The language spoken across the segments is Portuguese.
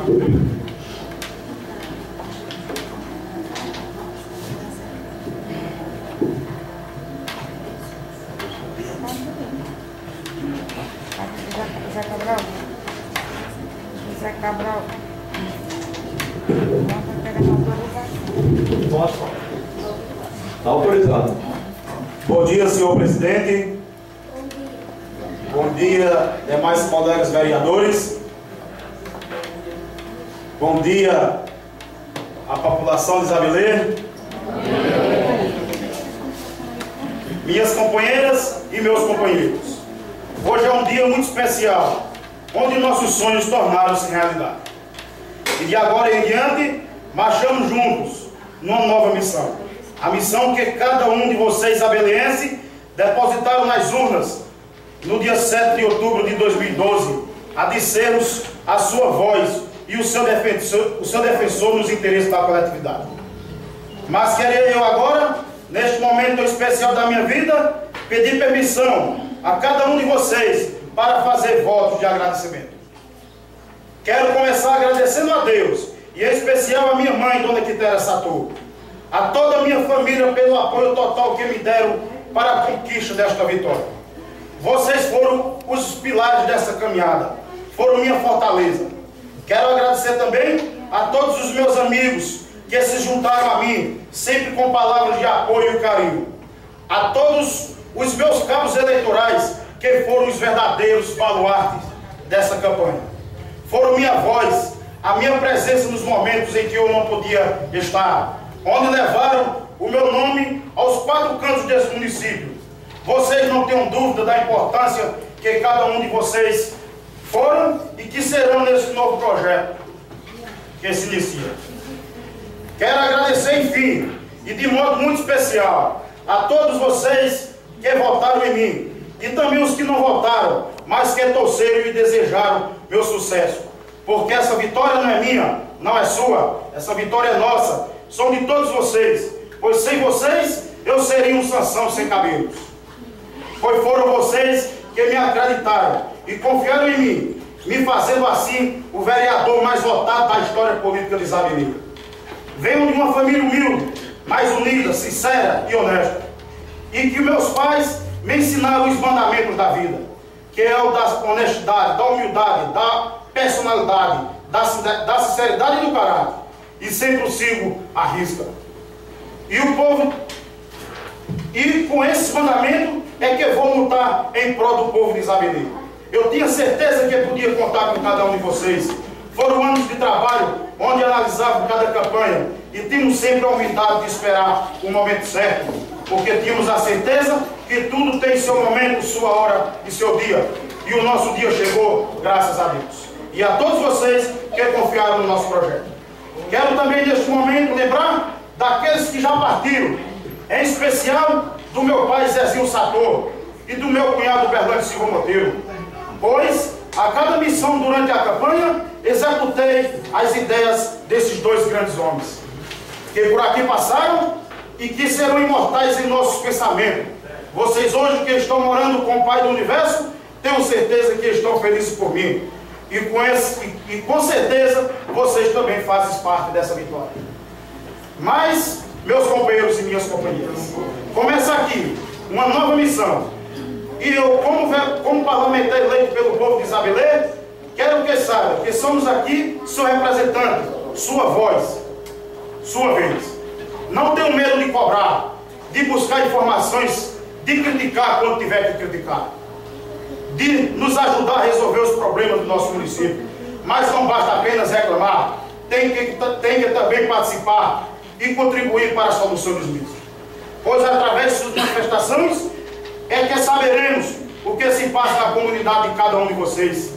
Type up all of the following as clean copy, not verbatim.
José Cabral. Está autorizado. Bom dia, senhor presidente. Bom dia, demais colegas vereadores. Bom dia à população de Isabelê. Minhas companheiras e meus companheiros. Hoje é um dia muito especial, onde nossos sonhos tornaram-se realidade. E de agora em diante, marchamos juntos numa nova missão. A missão que cada um de vocês, isabelienses, depositaram nas urnas no dia 7 de outubro de 2012, a de sermos a sua voz e o seu defensor nos interesses da coletividade. Mas queria eu agora, neste momento especial da minha vida, pedir permissão a cada um de vocês para fazer votos de agradecimento. Quero começar agradecendo a Deus, e em especial a minha mãe, Dona Quitéria Sator, a toda a minha família pelo apoio total que me deram para a conquista desta vitória. Vocês foram os pilares dessa caminhada, foram minha fortaleza. Quero agradecer também a todos os meus amigos que se juntaram a mim, sempre com palavras de apoio e carinho. A todos os meus cabos eleitorais, que foram os verdadeiros baluartes dessa campanha. Foram minha voz, a minha presença nos momentos em que eu não podia estar, onde levaram o meu nome aos 4 cantos desse município. Vocês não tenham dúvida da importância que cada um de vocês foram e que serão nesse novo projeto que se inicia. Quero agradecer, enfim, e de modo muito especial, a todos vocês que votaram em mim, e também os que não votaram, mas que torceram e desejaram meu sucesso. Porque essa vitória não é minha, não é sua, essa vitória é nossa, são de todos vocês, pois sem vocês eu seria um Sansão sem cabelos. Pois foram vocês que me acreditaram e confiaram em mim, me fazendo assim o vereador mais votado da história política de Isabelê. Venho de uma família humilde, mas unida, sincera e honesta, e que meus pais me ensinaram os mandamentos da vida, que é o da honestidade, da humildade, da personalidade, da sinceridade e do caráter, e sempre o sigo à risca. E o povo, e com esses mandamentos é que eu vou lutar em prol do povo de Isabelê. Eu tinha certeza que eu podia contar com cada um de vocês. Foram anos de trabalho, onde analisávamos cada campanha, e tínhamos sempre a humildade de esperar o momento certo, porque tínhamos a certeza que tudo tem seu momento, sua hora e seu dia. E o nosso dia chegou, graças a Deus. E a todos vocês que confiaram no nosso projeto. Quero também, neste momento, lembrar daqueles que já partiram, em especial do meu pai Zezinho Sator e do meu cunhado Berlândio Silva Monteiro, pois a cada missão durante a campanha executei as ideias desses 2 grandes homens, que por aqui passaram e que serão imortais em nossos pensamentos. Vocês hoje que estão morando com o Pai do Universo, tenho certeza que estão felizes por mim. E com certeza vocês também fazem parte dessa vitória. Mas, meus companheiros e minhas companheiras, começa aqui uma nova missão. E eu, como parlamentar eleito pelo povo de Isabelê, quero que saiba que somos aqui seu representante, sua voz, sua vez. Não tenho medo de cobrar, de buscar informações, de criticar quando tiver que criticar, de nos ajudar a resolver os problemas do nosso município. Mas não basta apenas reclamar, tem que também participar e contribuir para a solução dos mesmos. Pois através de suas manifestações é que saberemos o que se passa na comunidade de cada um de vocês.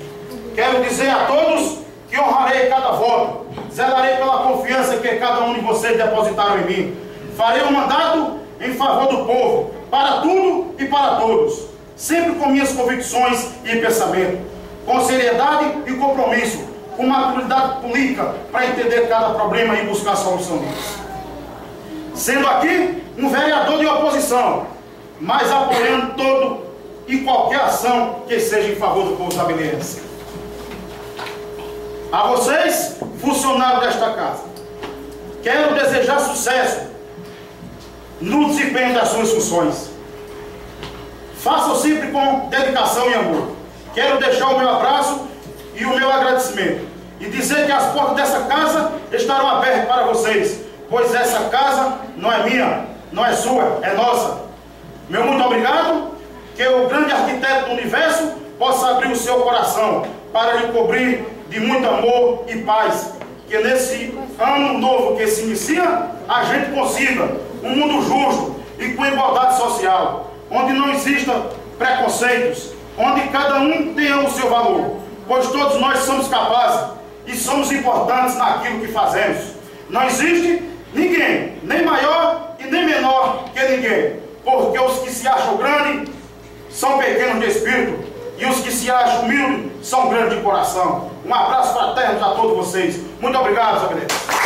Quero dizer a todos que honrarei cada voto, zelarei pela confiança que cada um de vocês depositaram em mim. Farei um mandato em favor do povo, para tudo e para todos, sempre com minhas convicções e pensamento, com seriedade e compromisso, com maturidade política para entender cada problema e buscar a solução deles. Sendo aqui um vereador de oposição, mas apoiando todo e qualquer ação que seja em favor do povo isabeliense. A vocês, funcionários desta casa, quero desejar sucesso no desempenho das suas funções. Façam sempre com dedicação e amor. Quero deixar o meu abraço e o meu agradecimento e dizer que as portas dessa casa estarão abertas para vocês, pois essa casa não é minha, não é sua, é nossa. Meu muito obrigado, que o grande arquiteto do universo possa abrir o seu coração para lhe cobrir de muito amor e paz, que nesse ano novo que se inicia, a gente consiga um mundo justo e com igualdade social, onde não existam preconceitos, onde cada um tenha o seu valor, pois todos nós somos capazes e somos importantes naquilo que fazemos. Não existe ninguém, nem maior e nem menor que ninguém, porque os que se acham grandes são pequenos de espírito e os que se acham humildes são grandes de coração. Um abraço fraterno a todos vocês. Muito obrigado, Zé Benedito.